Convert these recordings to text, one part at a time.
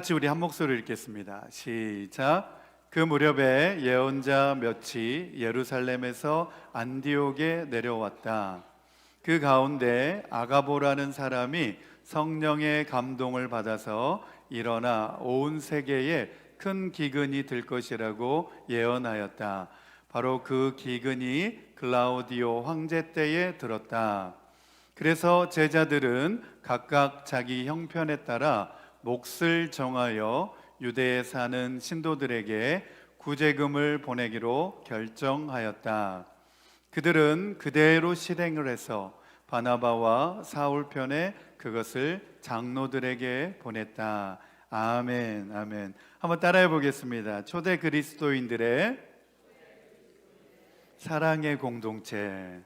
같이 우리 한 목소리로 읽겠습니다. 시작. 그 무렵에 예언자 몇이 예루살렘에서 안디옥에 내려왔다. 그 가운데 아가보라는 사람이 성령의 감동을 받아서 일어나 온 세계에 큰 기근이 들 것이라고 예언하였다. 바로 그 기근이 글라우디오 황제 때에 들었다. 그래서 제자들은 각각 자기 형편에 따라 몫을 정하여 유대에 사는 신도들에게 구제금을 보내기로 결정하였다. 그들은 그대로 실행을 해서 바나바와 사울 편에 그것을 장로들에게 보냈다. 아멘, 아멘. 한번 따라해 보겠습니다. 초대 그리스도인들의 사랑의 공동체.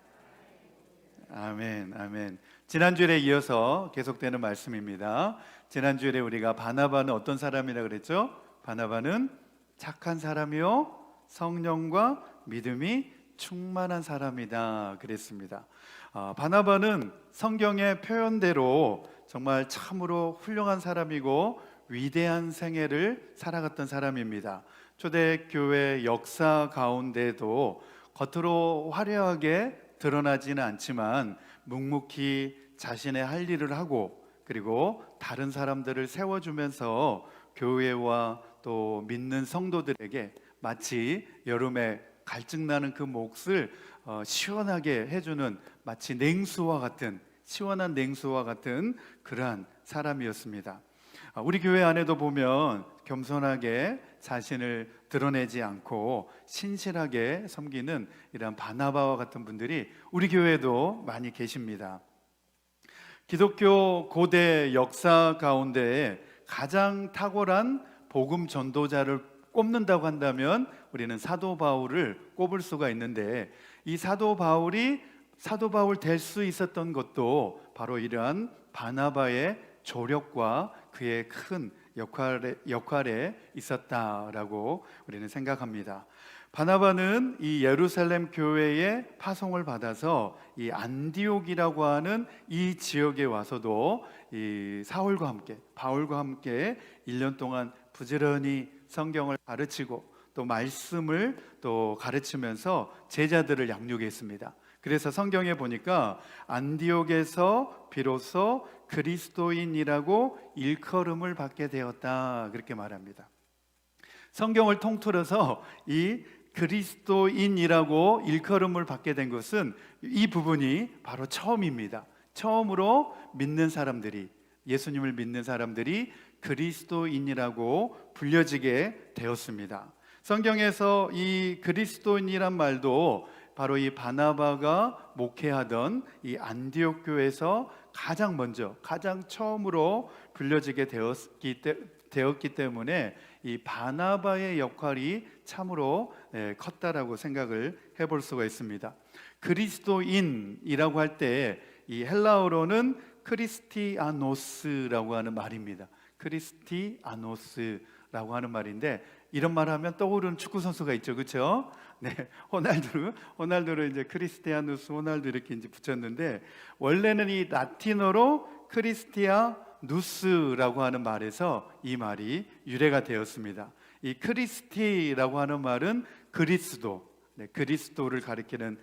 아멘, 아멘. 지난주에 이어서 계속되는 말씀입니다. 지난주에 우리가 바나바는 어떤 사람이라 그랬죠? 바나바는 착한 사람이요 성령과 믿음이 충만한 사람이다 그랬습니다. 바나바는 성경의 표현대로 정말 참으로 훌륭한 사람이고 위대한 생애를 살아갔던 사람입니다. 초대교회 역사 가운데도 겉으로 화려하게 드러나지는 않지만 묵묵히 자신의 할 일을 하고 그리고 다른 사람들을 세워주면서 교회와 또 믿는 성도들에게 마치 여름에 갈증나는 그 몫을 시원하게 해주는 마치 냉수와 같은 시원한 냉수와 같은 그러한 사람이었습니다. 우리 교회 안에도 보면 겸손하게 자신을 드러내지 않고 신실하게 섬기는 이런 바나바와 같은 분들이 우리 교회에도 많이 계십니다. 기독교 고대 역사 가운데 가장 탁월한 복음 전도자를 꼽는다고 한다면 우리는 사도 바울을 꼽을 수가 있는데 이 사도 바울 될 수 있었던 것도 바로 이러한 바나바의 조력과 그의 큰 역할에 있었다라고 우리는 생각합니다. 바나바는 이 예루살렘 교회의 파송을 받아서 이 안디옥이라고 하는 이 지역에 와서도 이 사울과 함께 바울과 함께 1년 동안 부지런히 성경을 가르치고 또 말씀을 또 가르치면서 제자들을 양육했습니다. 그래서 성경에 보니까 안디옥에서 비로소 그리스도인이라고 일컬음을 받게 되었다 그렇게 말합니다. 성경을 통틀어서 이 그리스도인이라고 일컬음을 받게 된 것은 이 부분이 바로 처음입니다. 처음으로 믿는 사람들이 예수님을 믿는 사람들이 그리스도인이라고 불려지게 되었습니다. 성경에서 이 그리스도인이란 말도 바로 이 바나바가 목회하던 이 안디옥 교회에서 가장 처음으로 불려지게 되었기 때문에 이 바나바의 역할이 참으로 컸다라고 생각을 해볼 수가 있습니다. 그리스도인이라고 할 때 이 헬라어로는 크리스티아노스라고 하는 말입니다. 크리스티아노스라고 하는 말인데 이런 말하면 떠오르는 축구 선수가 있죠, 그렇죠? 네, 호날두를 이제 크리스티아누스 호날두 이렇게 이제 붙였는데 원래는 이 라틴어로 크리스티아누스라고 하는 말에서 이 말이 유래가 되었습니다. 이 크리스티라고 하는 말은 그리스도를 가리키는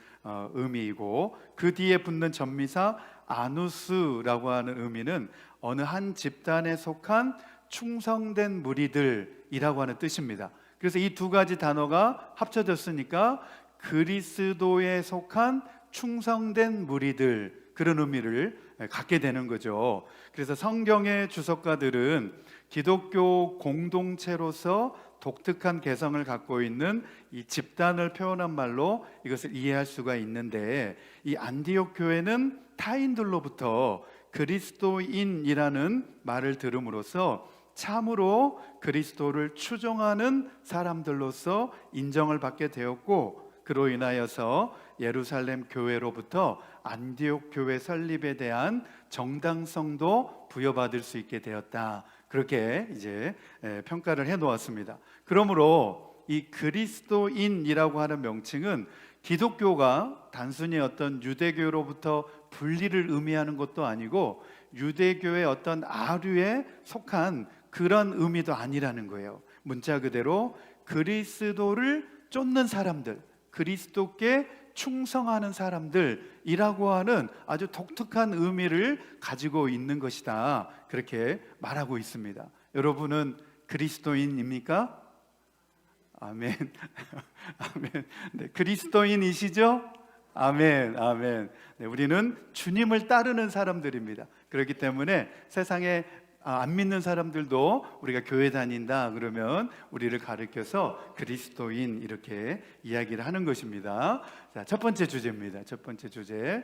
의미이고 그 뒤에 붙는 전미사 아누스라고 하는 의미는 어느 한 집단에 속한 충성된 무리들이라고 하는 뜻입니다. 그래서 이 두 가지 단어가 합쳐졌으니까 그리스도에 속한 충성된 무리들 그런 의미를 갖게 되는 거죠. 그래서 성경의 주석가들은 기독교 공동체로서 독특한 개성을 갖고 있는 이 집단을 표현한 말로 이것을 이해할 수가 있는데 이 안디옥 교회는 타인들로부터 그리스도인이라는 말을 들음으로써 참으로 그리스도를 추종하는 사람들로서 인정을 받게 되었고 그로 인하여서 예루살렘 교회로부터 안디옥 교회 설립에 대한 정당성도 부여받을 수 있게 되었다. 그렇게 이제 평가를 해 놓았습니다. 그러므로 이 그리스도인이라고 하는 명칭은 기독교가 단순히 어떤 유대교로부터 분리를 의미하는 것도 아니고 유대교의 어떤 아류에 속한 그런 의미도 아니라는 거예요. 문자 그대로 그리스도를 쫓는 사람들, 그리스도께 충성하는 사람들이라고 하는 아주 독특한 의미를 가지고 있는 것이다, 그렇게 말하고 있습니다. 여러분은 그리스도인입니까? 아멘. 아멘. 네, 그리스도인이시죠? 아멘. 아멘. 네, 우리는 주님을 따르는 사람들입니다. 그렇기 때문에 세상에 안 믿는 사람들도 우리가 교회 다닌다 그러면 우리를 가르쳐서 그리스도인 이렇게 이야기를 하는 것입니다. 자, 첫 번째 주제입니다. 첫 번째 주제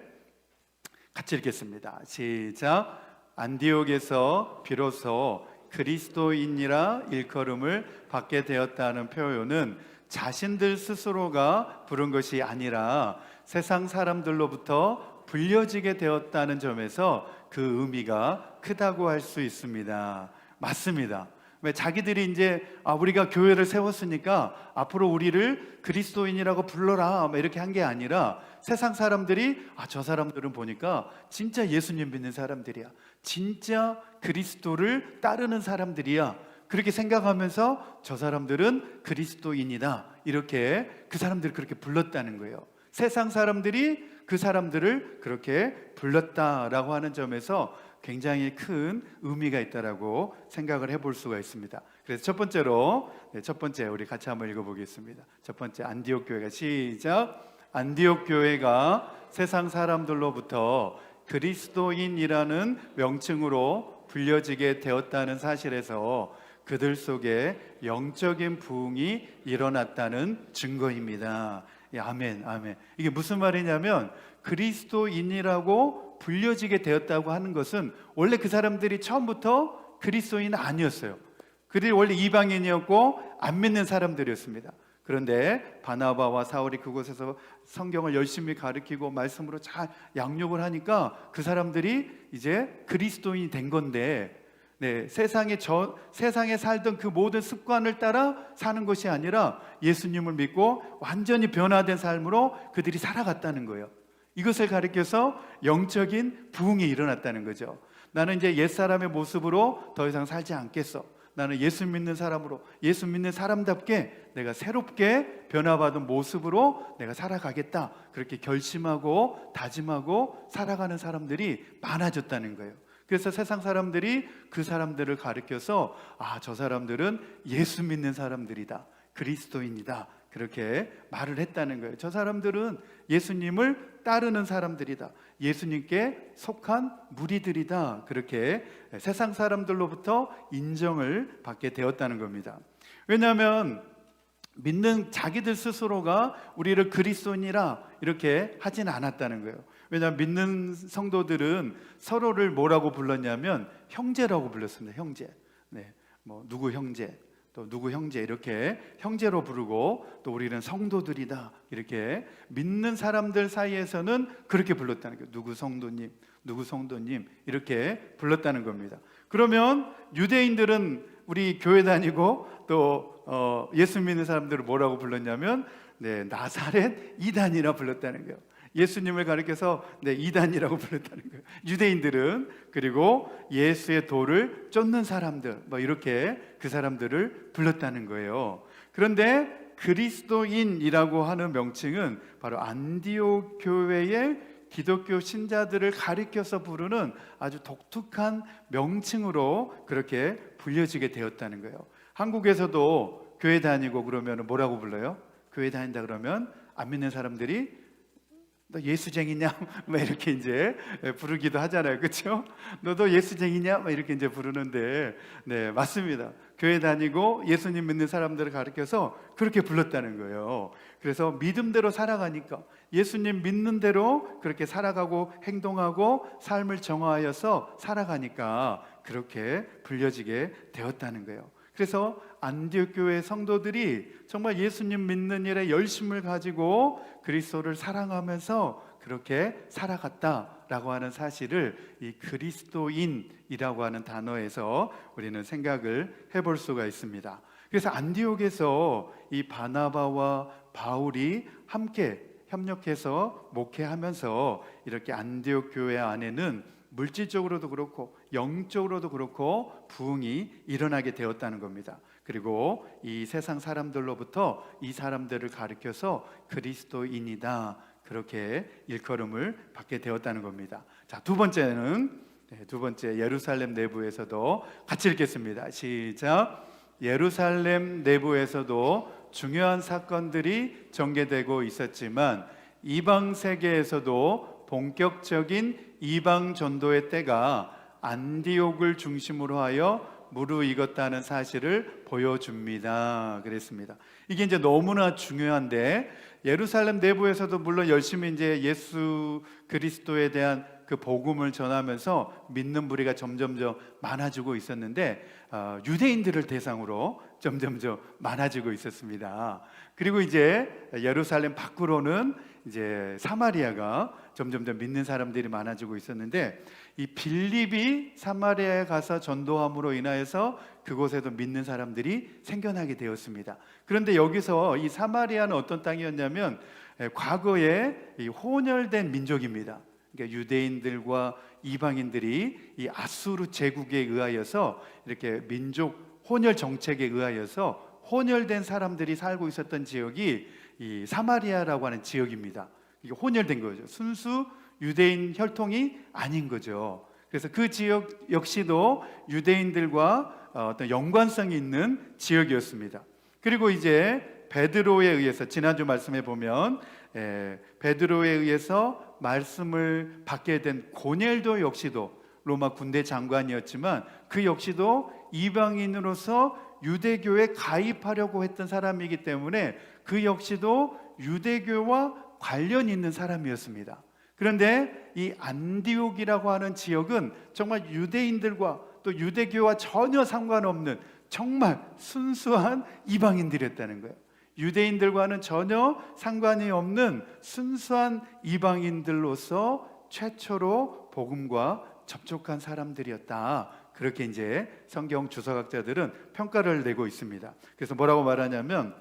같이 읽겠습니다. 시작. 안디옥에서 비로소 그리스도인이라 일컬음을 받게 되었다는 표현은 자신들 스스로가 부른 것이 아니라 세상 사람들로부터 불려지게 되었다는 점에서 그 의미가 크다고 할 수 있습니다. 맞습니다. 왜 자기들이 이제 우리가 교회를 세웠으니까 앞으로 우리를 그리스도인이라고 불러라 이렇게 한 게 아니라 세상 사람들이 저 사람들은 보니까 진짜 예수님 믿는 사람들이야, 진짜 그리스도를 따르는 사람들이야, 그렇게 생각하면서 저 사람들은 그리스도인이다, 이렇게 그 사람들을 그렇게 불렀다는 거예요. 세상 사람들이 그 사람들을 그렇게 불렀다라고 하는 점에서 굉장히 큰 의미가 있다라고 생각을 해볼 수가 있습니다. 그래서 첫 번째로, 첫 번째 우리 같이 한번 읽어보겠습니다. 첫 번째, 안디옥 교회가 시작. 안디옥 교회가 세상 사람들로부터 그리스도인이라는 명칭으로 불려지게 되었다는 사실에서 그들 속에 영적인 부흥이 일어났다는 증거입니다. 아멘, 아멘. 이게 무슨 말이냐면 그리스도인이라고 불려지게 되었다고 하는 것은 원래 그 사람들이 처음부터 그리스도인은 아니었어요. 그들이 원래 이방인이었고 안 믿는 사람들이었습니다. 그런데 바나바와 사울이 그곳에서 성경을 열심히 가르치고 말씀으로 잘 양육을 하니까 그 사람들이 이제 그리스도인이 된 건데, 세상에 살던 그 모든 습관을 따라 사는 것이 아니라 예수님을 믿고 완전히 변화된 삶으로 그들이 살아갔다는 거예요. 이것을 가리켜서 영적인 부흥이 일어났다는 거죠. 나는 이제 옛사람의 모습으로 더 이상 살지 않겠어. 나는 예수 믿는 사람으로, 예수 믿는 사람답게 내가 새롭게 변화받은 모습으로 내가 살아가겠다, 그렇게 결심하고 다짐하고 살아가는 사람들이 많아졌다는 거예요. 그래서 세상 사람들이 그 사람들을 가리켜서 저 사람들은 예수 믿는 사람들이다, 그리스도인이다, 그렇게 말을 했다는 거예요. 저 사람들은 예수님을 따르는 사람들이다, 예수님께 속한 무리들이다, 그렇게 세상 사람들로부터 인정을 받게 되었다는 겁니다. 왜냐하면 믿는 자기들 스스로가 우리를 그리스도인이라 이렇게 하진 않았다는 거예요. 왜냐하면 믿는 성도들은 서로를 뭐라고 불렀냐면 형제라고 불렀습니다. 형제. 누구 형제, 또 누구 형제, 이렇게 형제로 부르고, 또 우리는 성도들이다, 이렇게 믿는 사람들 사이에서는 그렇게 불렀다는 거예요. 누구 성도님, 누구 성도님, 이렇게 불렀다는 겁니다. 그러면 유대인들은 우리 교회 다니고 또 예수 믿는 사람들을 뭐라고 불렀냐면 나사렛 이단이라 불렀다는 거예요. 예수님을 가리켜서 이단이라고 불렀다는 거예요. 유대인들은. 그리고 예수의 도를 쫓는 사람들, 이렇게 그 사람들을 불렀다는 거예요. 그런데 그리스도인이라고 하는 명칭은 바로 안디옥 교회의 기독교 신자들을 가리켜서 부르는 아주 독특한 명칭으로 그렇게 불려지게 되었다는 거예요. 한국에서도 교회 다니고 그러면 뭐라고 불러요? 교회 다닌다 그러면 안 믿는 사람들이 너 예수쟁이냐? 이렇게 이제 부르기도 하잖아요. 그렇죠? 너도 예수쟁이냐? 이렇게 이제 부르는데, 맞습니다. 교회 다니고 예수님 믿는 사람들을 가리켜서 그렇게 불렀다는 거예요. 그래서 믿음대로 살아가니까, 예수님 믿는 대로 그렇게 살아가고 행동하고 삶을 정화하여서 살아가니까 그렇게 불려지게 되었다는 거예요. 그래서 안디옥 교회 성도들이 정말 예수님 믿는 일에 열심을 가지고 그리스도를 사랑하면서 그렇게 살아갔다라고 하는 사실을 이 그리스도인이라고 하는 단어에서 우리는 생각을 해볼 수가 있습니다. 그래서 안디옥에서 이 바나바와 바울이 함께 협력해서 목회하면서 이렇게 안디옥 교회 안에는 물질적으로도 그렇고 영적으로도 그렇고 부흥이 일어나게 되었다는 겁니다. 그리고 이 세상 사람들로부터 이 사람들을 가리켜서 그리스도인이다, 그렇게 일컬음을 받게 되었다는 겁니다. 자, 두 번째 예루살렘 내부에서도 같이 읽겠습니다. 시작. 예루살렘 내부에서도 중요한 사건들이 전개되고 있었지만 이방 세계에서도 본격적인 이방 전도의 때가 안디옥을 중심으로 하여 무르익었다는 사실을 보여줍니다. 그랬습니다. 이게 이제 너무나 중요한데, 예루살렘 내부에서도 물론 열심히 이제 예수 그리스도에 대한 그 복음을 전하면서 믿는 무리가 점점점 많아지고 있었는데, 유대인들을 대상으로 점점점 많아지고 있었습니다. 그리고 이제 예루살렘 밖으로는 이제 사마리아가 점점점 믿는 사람들이 많아지고 있었는데, 이 빌립이 사마리아에 가서 전도함으로 인하여서 그곳에도 믿는 사람들이 생겨나게 되었습니다. 그런데 여기서 이 사마리아는 어떤 땅이었냐면 과거에 이 혼혈된 민족입니다. 그러니까 유대인들과 이방인들이 이 아수르 제국에 의하여서 이렇게 민족 혼혈 정책에 의하여서 혼혈된 사람들이 살고 있었던 지역이 이 사마리아라고 하는 지역입니다. 이게 혼혈된 거죠. 순수 유대인 혈통이 아닌 거죠. 그래서 그 지역 역시도 유대인들과 어떤 연관성이 있는 지역이었습니다. 그리고 이제 베드로에 의해서, 지난주 말씀에 보면 베드로에 의해서 말씀을 받게 된 고넬도 역시도 로마 군대 장관이었지만 그 역시도 이방인으로서 유대교에 가입하려고 했던 사람이기 때문에 그 역시도 유대교와 관련 있는 사람이었습니다. 그런데 이 안디옥이라고 하는 지역은 정말 유대인들과 또 유대교와 전혀 상관없는 정말 순수한 이방인들이었다는 거예요. 유대인들과는 전혀 상관이 없는 순수한 이방인들로서 최초로 복음과 접촉한 사람들이었다. 그렇게 이제 성경 주석학자들은 평가를 내고 있습니다. 그래서 뭐라고 말하냐면,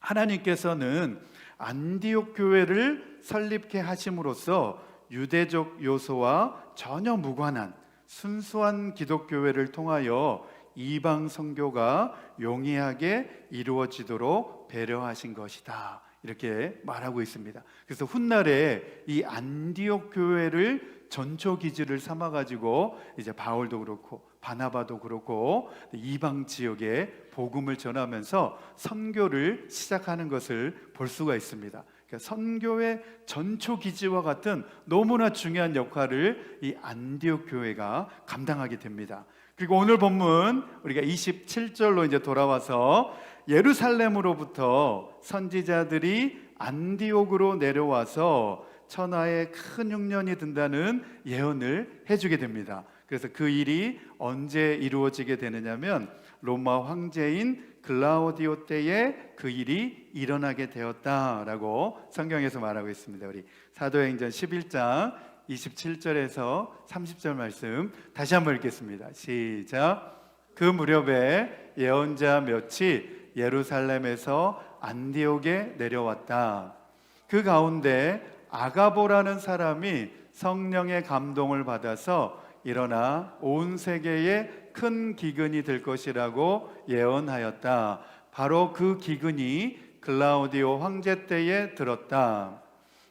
하나님께서는 안디옥 교회를 설립케 하심으로써 유대적 요소와 전혀 무관한 순수한 기독교회를 통하여 이방 선교가 용이하게 이루어지도록 배려하신 것이다, 이렇게 말하고 있습니다. 그래서 훗날에 이 안디옥 교회를 전초 기지를 삼아 가지고 이제 바울도 그렇고 바나바도 그렇고 이방 지역에 복음을 전하면서 선교를 시작하는 것을 볼 수가 있습니다. 그러니까 선교의 전초 기지와 같은 너무나 중요한 역할을 이 안디옥 교회가 감당하게 됩니다. 그리고 오늘 본문 우리가 27절로 이제 돌아와서 예루살렘으로부터 선지자들이 안디옥으로 내려와서 천하에 큰 흉년이 든다는 예언을 해주게 됩니다. 그래서 그 일이 언제 이루어지게 되느냐면 로마 황제인 글라우디오 때에 그 일이 일어나게 되었다라고 성경에서 말하고 있습니다. 우리 사도행전 11장 27절에서 30절 말씀 다시 한번 읽겠습니다. 시작. 그 무렵에 예언자 몇이 예루살렘에서 안디옥에 내려왔다. 그 가운데 아가보라는 사람이 성령의 감동을 받아서 일어나 온 세계에 큰 기근이 될 것이라고 예언하였다. 바로 그 기근이 글라우디오 황제 때에 들었다.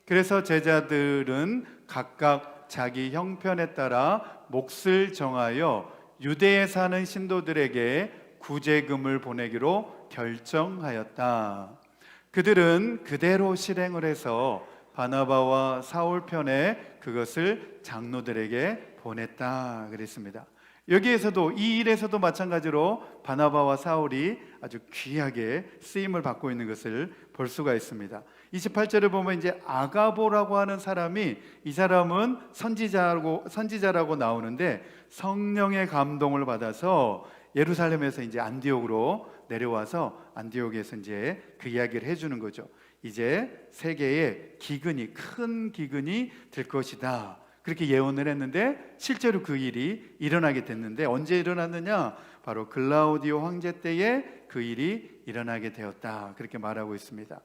그래서 제자들은 각각 자기 형편에 따라 몫을 정하여 유대에 사는 신도들에게 구제금을 보내기로 결정하였다. 그들은 그대로 실행을 해서 바나바와 사울 편에 그것을 장로들에게 보냈다 그랬습니다. 여기에서도 이 일에서도 마찬가지로 바나바와 사울이 아주 귀하게 쓰임을 받고 있는 것을 볼 수가 있습니다. 28절을 보면 이제 아가보라고 하는 사람이, 이 사람은 선지자라고 나오는데 성령의 감동을 받아서 예루살렘에서 이제 안디옥으로 내려와서 안디옥에서 이제 그 이야기를 해주는 거죠. 이제 세계에 큰 기근이 될 것이다, 그렇게 예언을 했는데 실제로 그 일이 일어나게 됐는데 언제 일어났느냐? 바로 글라우디오 황제 때에 그 일이 일어나게 되었다, 그렇게 말하고 있습니다.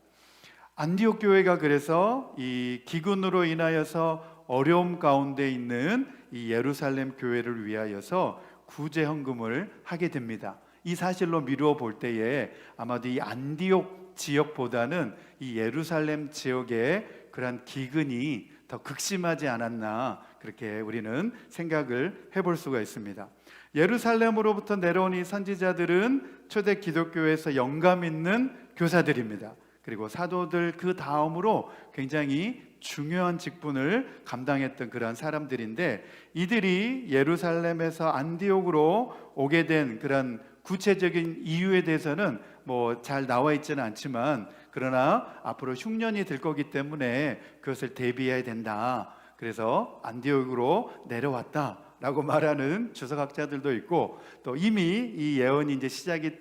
안디옥 교회가 그래서 이 기근으로 인하여서 어려움 가운데 있는 이 예루살렘 교회를 위하여서 구제 헌금을 하게 됩니다. 이 사실로 미루어 볼 때에 아마도 이 안디옥 지역보다는 이 예루살렘 지역의 그러한 기근이 더 극심하지 않았나, 그렇게 우리는 생각을 해볼 수가 있습니다. 예루살렘으로부터 내려온 이 선지자들은 초대 기독교에서 영감 있는 교사들입니다. 그리고 사도들 그 다음으로 굉장히 중요한 직분을 감당했던 그러한 사람들인데, 이들이 예루살렘에서 안디옥으로 오게 된 그런 구체적인 이유에 대해서는 뭐 잘 나와 있지는 않지만, 그러나 앞으로 흉년이 될 거기 때문에 그것을 대비해야 된다, 그래서 안디옥으로 내려왔다라고 말하는 주석학자들도 있고, 또 이미 이 예언이 이제 시작이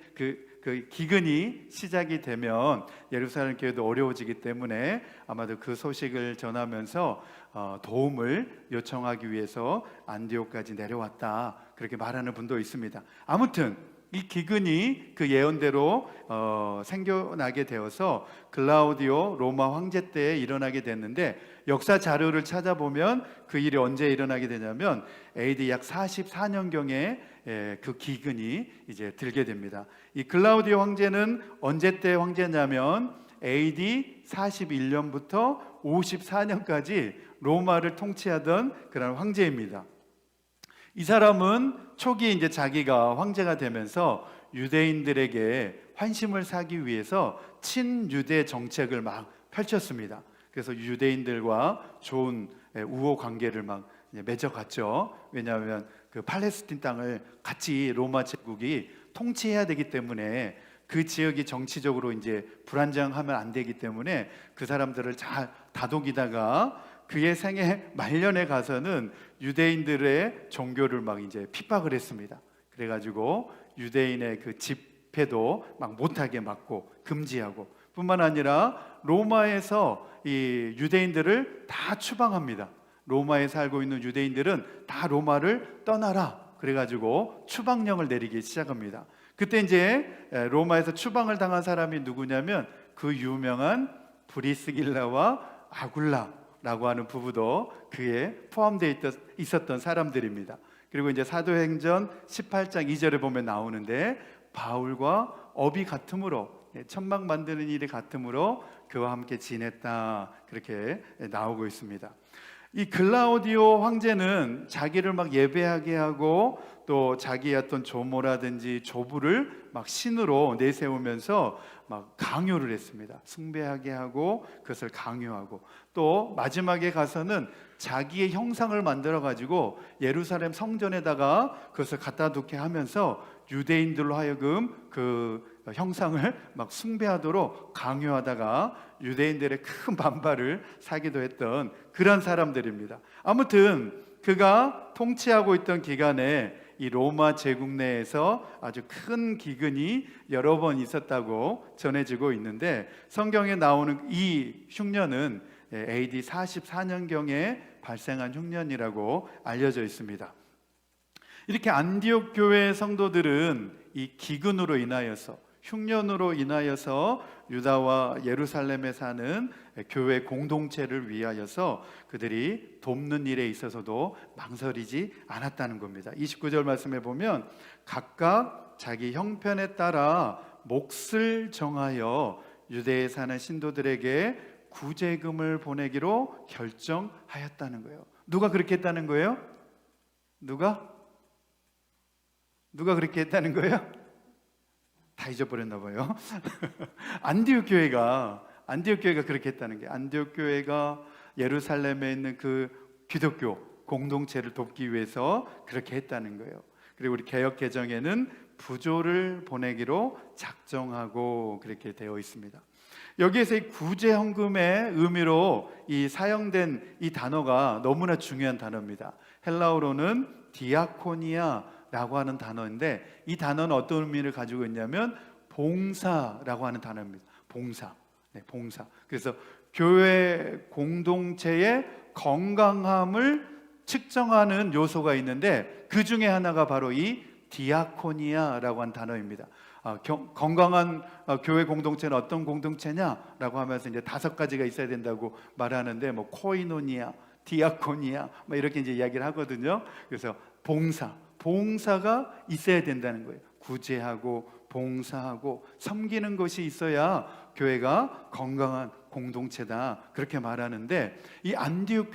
그 기근이 시작이 되면 예루살렘 교회도 어려워지기 때문에 아마도 그 소식을 전하면서 도움을 요청하기 위해서 안디옥까지 내려왔다, 그렇게 말하는 분도 있습니다. 아무튼 이 기근이 그 예언대로 생겨나게 되어서 글라우디오 로마 황제 때에 일어나게 됐는데, 역사 자료를 찾아보면 그 일이 언제 일어나게 되냐면 AD 약 44년경에 그 기근이 이제 들게 됩니다. 이 글라우디오 황제는 언제 때 황제냐면 AD 41년부터 54년까지 로마를 통치하던 그런 황제입니다. 이 사람은 초기에 이제 자기가 황제가 되면서 유대인들에게 환심을 사기 위해서 친유대 정책을 막 펼쳤습니다. 그래서 유대인들과 좋은 우호 관계를 막 맺어갔죠. 왜냐하면 그 팔레스틴 땅을 같이 로마 제국이 통치해야 되기 때문에, 그 지역이 정치적으로 이제 불안정하면 안 되기 때문에 그 사람들을 잘 다독이다가 그의 생애 말년에 가서는 유대인들의 종교를 막 이제 핍박을 했습니다. 그래가지고 유대인의 그 집회도 막 못하게 막고 금지하고, 뿐만 아니라 로마에서 이 유대인들을 다 추방합니다. 로마에 살고 있는 유대인들은 다 로마를 떠나라, 그래가지고 추방령을 내리기 시작합니다. 그때 이제 로마에서 추방을 당한 사람이 누구냐면 그 유명한 브리스길라와 아굴라라고 하는 부부도 그에 포함되어 있었던 사람들입니다. 그리고 이제 사도행전 18장 2절에 보면 나오는데, 바울과 업이 같음으로, 천막 만드는 일이 같음으로 그와 함께 지냈다, 그렇게 나오고 있습니다. 이 글라우디오 황제는 자기를 막 예배하게 하고, 또 자기의 어떤 조모라든지 조부를 막 신으로 내세우면서 막 강요를 했습니다. 숭배하게 하고 그것을 강요하고, 또 마지막에 가서는 자기의 형상을 만들어 가지고 예루살렘 성전에다가 그것을 갖다 두게 하면서 유대인들로 하여금 그 형상을 막 숭배하도록 강요하다가 유대인들의 큰 반발을 사기도 했던 그런 사람들입니다. 아무튼 그가 통치하고 있던 기간에 이 로마 제국 내에서 아주 큰 기근이 여러 번 있었다고 전해지고 있는데, 성경에 나오는 이 흉년은 AD 44년경에 발생한 흉년이라고 알려져 있습니다. 이렇게 안디옥 교회 성도들은 이 기근으로 인하여서, 흉년으로 인하여서 유다와 예루살렘에 사는 교회 공동체를 위하여서 그들이 돕는 일에 있어서도 망설이지 않았다는 겁니다. 29절 말씀에 보면 각각 자기 형편에 따라 몫을 정하여 유대에 사는 신도들에게 구제금을 보내기로 결정하였다는 거예요. 누가 그렇게 했다는 거예요? 누가 그렇게 했다는 거예요? 다 잊어버렸나 봐요. 안디옥 교회가 그렇게 했다는 게, 안디옥 교회가 예루살렘에 있는 그 기독교 공동체를 돕기 위해서 그렇게 했다는 거예요. 그리고 우리 개역 개정에는 부조를 보내기로 작정하고 그렇게 되어 있습니다. 여기에서 이 구제 헌금의 의미로 이 사용된 이 단어가 너무나 중요한 단어입니다. 헬라어로는 디아코니아라고 하는 단어인데, 이 단어는 어떤 의미를 가지고 있냐면 봉사라고 하는 단어입니다. 봉사. 그래서 교회 공동체의 건강함을 측정하는 요소가 있는데, 그 중에 하나가 바로 이 디아코니아라고 하는 단어입니다. 건강한 교회 공동체는 어떤 공동체냐라고 하면서 이제 5가지가 있어야 된다고 말하는데, 뭐 코이노니아, 디아코니아 뭐 이렇게 이제 이야기를 하거든요. 그래서 봉사가 있어야 된다는 거예요. 구제하고 봉사하고 섬기는 것이 있어야 교회가 건강한 공동체다, 그렇게 말하는데, 이 안디옥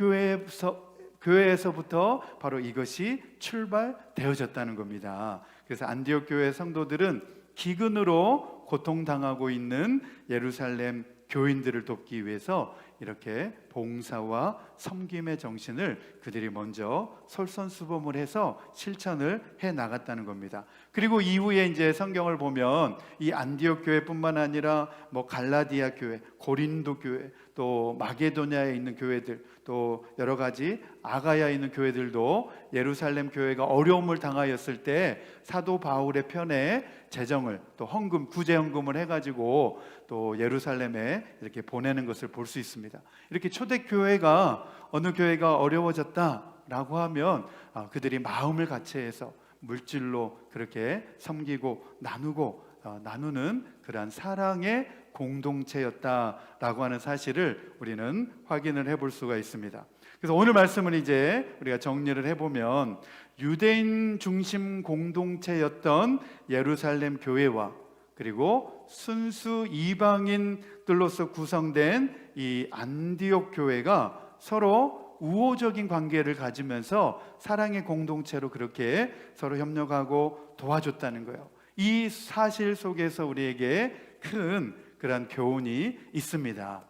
교회에서부터 바로 이것이 출발되어졌다는 겁니다. 그래서 안디옥 교회 성도들은 기근으로 고통당하고 있는 예루살렘 교인들을 돕기 위해서 이렇게 봉사와 섬김의 정신을 그들이 먼저 솔선수범을 해서 실천을 해 나갔다는 겁니다. 그리고 이후에 이제 성경을 보면 이 안디옥 교회뿐만 아니라 뭐 갈라디아 교회, 고린도 교회, 또 마게도냐에 있는 교회들, 또 여러 가지 아가야에 있는 교회들도 예루살렘 교회가 어려움을 당하였을 때 사도 바울의 편에 재정을, 또 헌금, 구제헌금을 해가지고 또 예루살렘에 이렇게 보내는 것을 볼 수 있습니다. 이렇게 초대교회가, 어느 교회가 어려워졌다라고 하면 그들이 마음을 같이해서 물질로 그렇게 섬기고 나누는 그러한 사랑의 공동체였다라고 하는 사실을 우리는 확인을 해볼 수가 있습니다. 그래서 오늘 말씀을 이제 우리가 정리를 해보면, 유대인 중심 공동체였던 예루살렘 교회와 그리고 순수 이방인들로서 구성된 이 안디옥 교회가 서로 우호적인 관계를 가지면서 사랑의 공동체로 그렇게 서로 협력하고 도와줬다는 거예요. 이 사실 속에서 우리에게 큰 그런 교훈이 있습니다.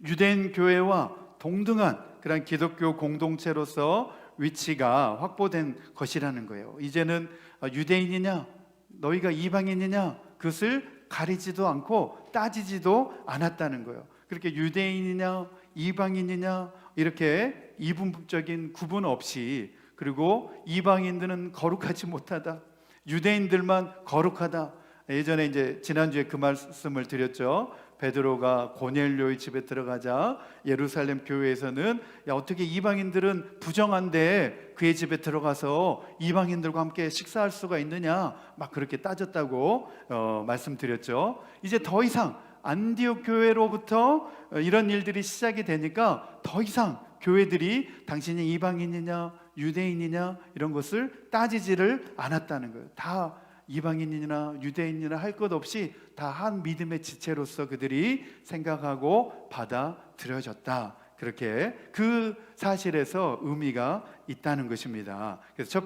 유대인 교회와 동등한 그런 기독교 공동체로서 위치가 확보된 것이라는 거예요. 이제는 유대인이냐 너희가 이방인이냐 그것을 가리지도 않고 따지지도 않았다는 거예요. 그렇게 유대인이냐 이방인이냐 이렇게 이분법적인 구분 없이, 그리고 이방인들은 거룩하지 못하다, 유대인들만 거룩하다. 예전에 이제 지난주에 그 말씀을 드렸죠. 베드로가 고넬료의 집에 들어가자 예루살렘 교회에서는 야, 어떻게 이방인들은 부정한데 그의 집에 들어가서 이방인들과 함께 식사할 수가 있느냐, 막 그렇게 따졌다고 말씀드렸죠. 이제 더 이상 안디옥 교회로부터 이런 일들이 시작이 되니까 더 이상 교회들이 당신이 이방인이냐 유대인이냐 이런 것을 따지지를 않았다는 거예요. 다 이방인이나 유대인이나 할 것 없이 다 한 믿음의 지체로서 그들이 생각하고 받아들여졌다. 그렇게 그 사실에서 의미가 있다는 것입니다. 그래서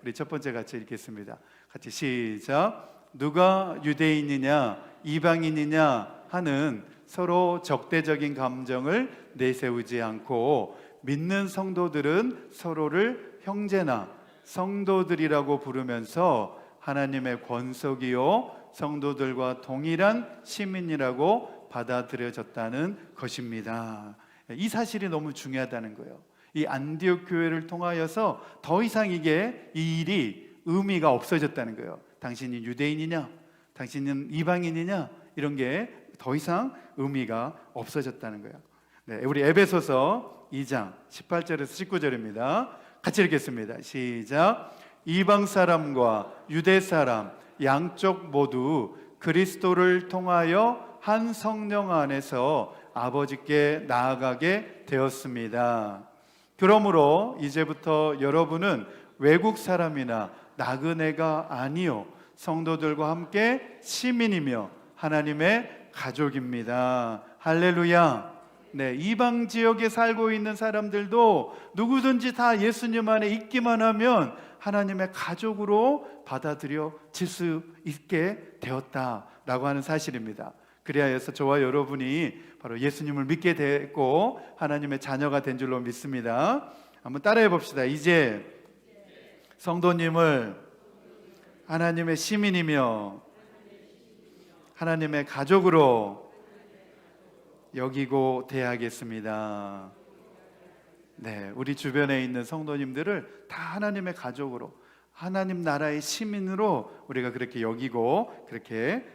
우리 첫 번째 같이 읽겠습니다. 같이 시작. 누가 유대인이냐 이방인이냐 하는 서로 적대적인 감정을 내세우지 않고, 믿는 성도들은 서로를 형제나 성도들이라고 부르면서 하나님의 권속이요 성도들과 동일한 시민이라고 받아들여졌다는 것입니다. 이 사실이 너무 중요하다는 거예요. 이 안디옥 교회를 통하여서 더 이상 이 일이 의미가 없어졌다는 거예요. 당신이 유대인이냐 당신은 이방인이냐 이런 게 더 이상 의미가 없어졌다는 거예요. 네, 우리 에베소서 2장 18절에서 19절입니다. 같이 읽겠습니다. 시작. 이방 사람과 유대 사람 양쪽 모두 그리스도를 통하여 한 성령 안에서 아버지께 나아가게 되었습니다. 그러므로 이제부터 여러분은 외국 사람이나 나그네가 아니요 성도들과 함께 시민이며 하나님의 가족입니다. 할렐루야. 네, 이방 지역에 살고 있는 사람들도 누구든지 다 예수님 안에 있기만 하면 하나님의 가족으로 받아들여질 수 있게 되었다라고 하는 사실입니다. 그리하여서 저와 여러분이 바로 예수님을 믿게 됐고 하나님의 자녀가 된 줄로 믿습니다. 한번 따라해 봅시다. 이제 성도님을 하나님의 시민이며 하나님의 가족으로 여기고 대하겠습니다. 네, 우리 주변에 있는 성도님들을 다 하나님의 가족으로, 하나님 나라의 시민으로 우리가 그렇게 여기고 그렇게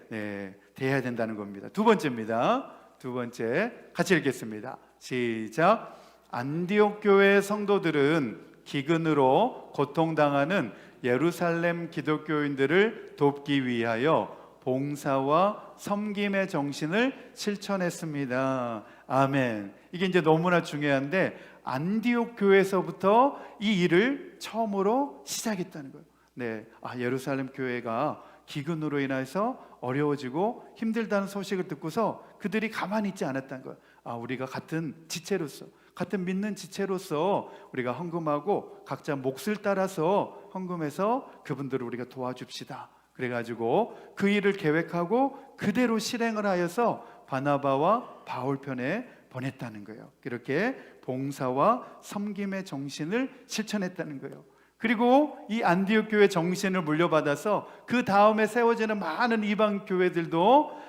대해야 된다는 겁니다. 두 번째입니다. 두 번째 같이 읽겠습니다. 시작. 안디옥 교회 성도들은 기근으로 고통당하는 예루살렘 기독교인들을 돕기 위하여 봉사와 섬김의 정신을 실천했습니다. 아멘. 이게 이제 너무나 중요한데, 안디옥 교회에서부터 이 일을 처음으로 시작했다는 거예요. 네, 예루살렘 교회가 기근으로 인해서 어려워지고 힘들다는 소식을 듣고서 그들이 가만히 있지 않았다는 거예요. 우리가 같은 지체로서, 같은 믿는 지체로서 우리가 헌금하고 각자 몫을 따라서 헌금해서 그분들을 우리가 도와줍시다. 그래가지고 그 일을 계획하고 그대로 실행을 하여서 바나바와 바울 편에 보냈다는 거예요. 그렇게 봉사와 섬김의 정신을 실천했다는 거예요. 그리고 이 안디옥 교회 정신을 물려받아서 그 다음에 세워지는 많은 이방 교회들도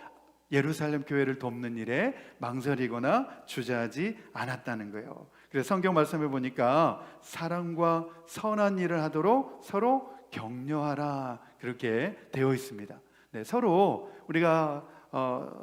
예루살렘 교회를 돕는 일에 망설이거나 주저하지 않았다는 거예요. 그래서 성경 말씀을 보니까 사랑과 선한 일을 하도록 서로 격려하라, 그렇게 되어 있습니다. 네, 서로 우리가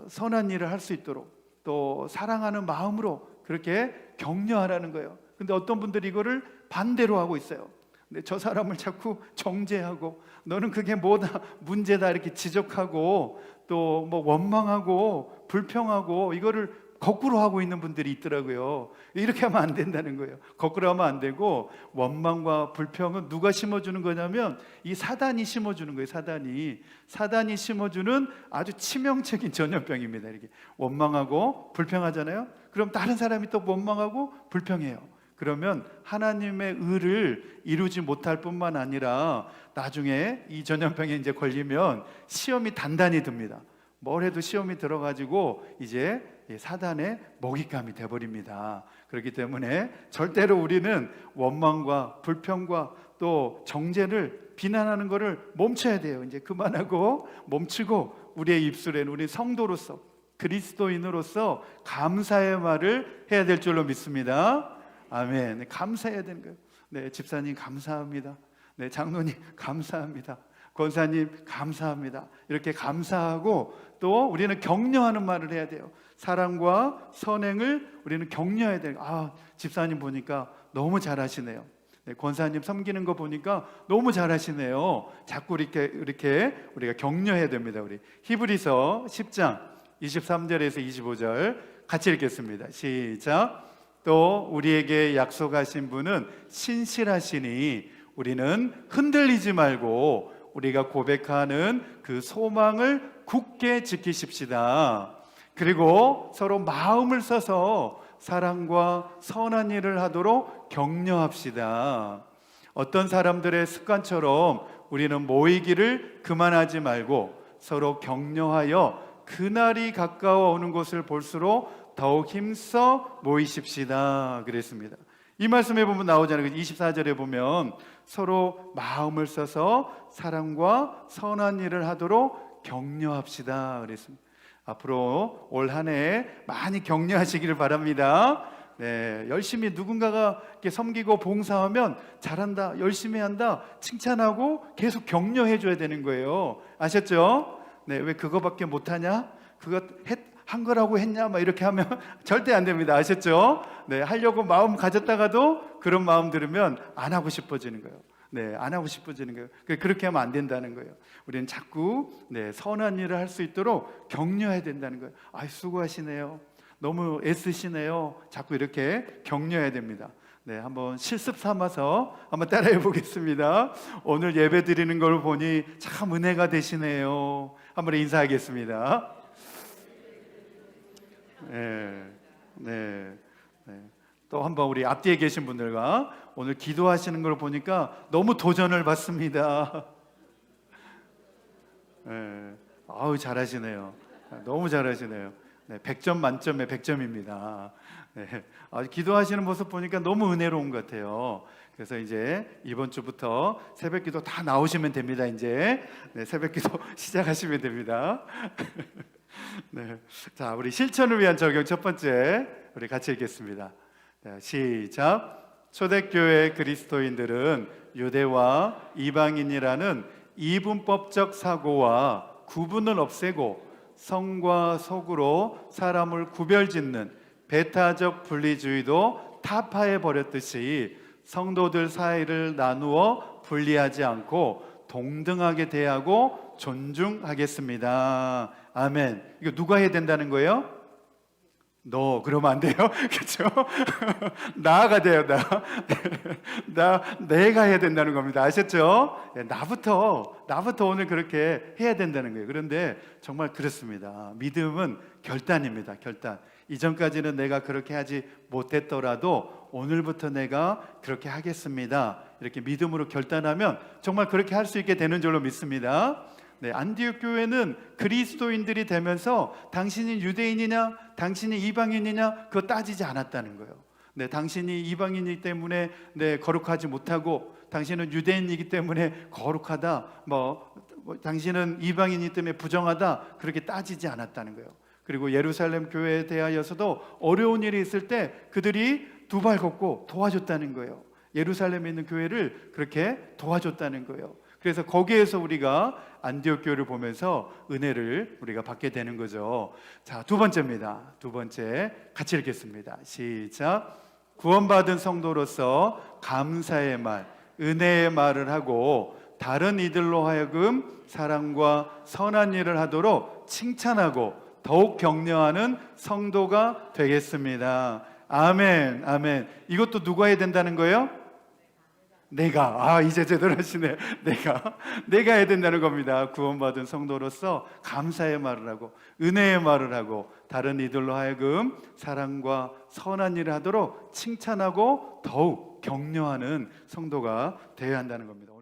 선한 일을 할 수 있도록 또 사랑하는 마음으로 그렇게 격려하라는 거예요. 근데 어떤 분들이 이거를 반대로 하고 있어요. 근데 저 사람을 자꾸 정죄하고 너는 그게 뭐다 문제다 이렇게 지적하고 또 뭐 원망하고 불평하고 이거를 거꾸로 하고 있는 분들이 있더라고요. 이렇게 하면 안 된다는 거예요. 거꾸로 하면 안 되고, 원망과 불평은 누가 심어주는 거냐면 이 사단이 심어주는 거예요. 사단이 심어주는 아주 치명적인 전염병입니다. 이렇게 원망하고 불평하잖아요. 그럼 다른 사람이 또 원망하고 불평해요. 그러면 하나님의 의를 이루지 못할 뿐만 아니라 나중에 이 전염병에 이제 걸리면 시험이 단단히 듭니다. 뭘 해도 시험이 들어가지고 이제 사단의 먹잇감이 돼버립니다. 그렇기 때문에 절대로 우리는 원망과 불평과 또 정죄를 비난하는 것을 멈춰야 돼요. 이제 그만하고 멈추고 우리의 입술에는 우리 성도로서 그리스도인으로서 감사의 말을 해야 될 줄로 믿습니다. 아멘. 감사해야 되는 거예요. 네, 집사님 감사합니다. 네, 장로님 감사합니다. 권사님 감사합니다. 이렇게 감사하고 또 우리는 격려하는 말을 해야 돼요. 사랑과 선행을 우리는 격려해야 돼요. 집사님 보니까 너무 잘하시네요. 네, 권사님 섬기는 거 보니까 너무 잘하시네요. 자꾸 이렇게 우리가 격려해야 됩니다. 우리 히브리서 10장 23절에서 25절 같이 읽겠습니다. 시작. 또 우리에게 약속하신 분은 신실하시니 우리는 흔들리지 말고 우리가 고백하는 그 소망을 굳게 지키십시다. 그리고 서로 마음을 써서 사랑과 선한 일을 하도록 격려합시다. 어떤 사람들의 습관처럼 우리는 모이기를 그만하지 말고 서로 격려하여 그날이 가까워 오는 것을 볼수록 더욱 힘써 모이십시다 그랬습니다. 이 말씀에 보면 나오잖아요. 24절에 보면 서로 마음을 써서 사랑과 선한 일을 하도록 격려합시다 그랬습니다. 앞으로 올 한 해 많이 격려하시기를 바랍니다. 네, 열심히 누군가가 이렇게 섬기고 봉사하면 잘한다, 열심히 한다 칭찬하고 계속 격려해 줘야 되는 거예요. 아셨죠? 네, 왜 그거밖에 못하냐? 그거 한 거라고 했냐? 막 이렇게 하면 절대 안 됩니다. 아셨죠? 네, 하려고 마음 가졌다가도 그런 마음 들으면 안 하고 싶어지는 거예요. 네, 안 하고 싶어지는 거예요. 그렇게 하면 안 된다는 거예요. 우리는 자꾸 선한 일을 할 수 있도록 격려해야 된다는 거예요. 수고하시네요. 너무 애쓰시네요. 자꾸 이렇게 격려해야 됩니다. 네, 한번 실습 삼아서 한번 따라해 보겠습니다. 오늘 예배 드리는 걸 보니 참 은혜가 되시네요. 한번 인사하겠습니다. 네. 또 한번 우리 앞뒤에 계신 분들과 오늘 기도하시는 걸 보니까 너무 도전을 받습니다. 잘하시네요. 너무 잘하시네요. 100점 만점에 100점입니다. 기도하시는 모습 보니까 너무 은혜로운 것 같아요. 그래서 이제 이번 주부터 새벽기도 다 나오시면 됩니다. 이제 새벽기도 시작하시면 됩니다. 자, 우리 실천을 위한 적용 첫 번째 우리 같이 읽겠습니다. 시작. 초대교회 그리스도인들은 유대와 이방인이라는 이분법적 사고와 구분을 없애고 성과 속으로 사람을 구별짓는 배타적 분리주의도 타파해 버렸듯이 성도들 사이를 나누어 분리하지 않고 동등하게 대하고 존중하겠습니다. 아멘. 이거 누가 해야 된다는 거예요? 너 그러면 안 돼요. 그렇죠? 나가 돼요. 내가 해야 된다는 겁니다. 아셨죠? 나부터 오늘 그렇게 해야 된다는 거예요. 그런데 정말 그렇습니다. 믿음은 결단입니다. 결단. 이전까지는 내가 그렇게 하지 못했더라도 오늘부터 내가 그렇게 하겠습니다. 이렇게 믿음으로 결단하면 정말 그렇게 할 수 있게 되는 줄로 믿습니다. 네, 안디옥 교회는 그리스도인들이 되면서 당신이 유대인이냐, 당신이 이방인이냐 그거 따지지 않았다는 거예요. 네, 당신이 이방인이기 때문에 거룩하지 못하고 당신은 유대인이기 때문에 거룩하다, 당신은 이방인이기 때문에 부정하다 그렇게 따지지 않았다는 거예요. 그리고 예루살렘 교회에 대하여서도 어려운 일이 있을 때 그들이 두 발 걷고 도와줬다는 거예요. 예루살렘에 있는 교회를 그렇게 도와줬다는 거예요. 그래서 거기에서 우리가 안디옥 교회를 보면서 은혜를 우리가 받게 되는 거죠. 자, 두 번째입니다. 두 번째 같이 읽겠습니다. 시작. 구원받은 성도로서 감사의 말, 은혜의 말을 하고 다른 이들로 하여금 사랑과 선한 일을 하도록 칭찬하고 더욱 격려하는 성도가 되겠습니다. 아멘, 아멘. 이것도 누가 해야 된다는 거예요? 내가. 이제 제대로 하시네. 내가 해야 된다는 겁니다. 구원받은 성도로서 감사의 말을 하고 은혜의 말을 하고 다른 이들로 하여금 사랑과 선한 일을 하도록 칭찬하고 더욱 격려하는 성도가 되어야 한다는 겁니다.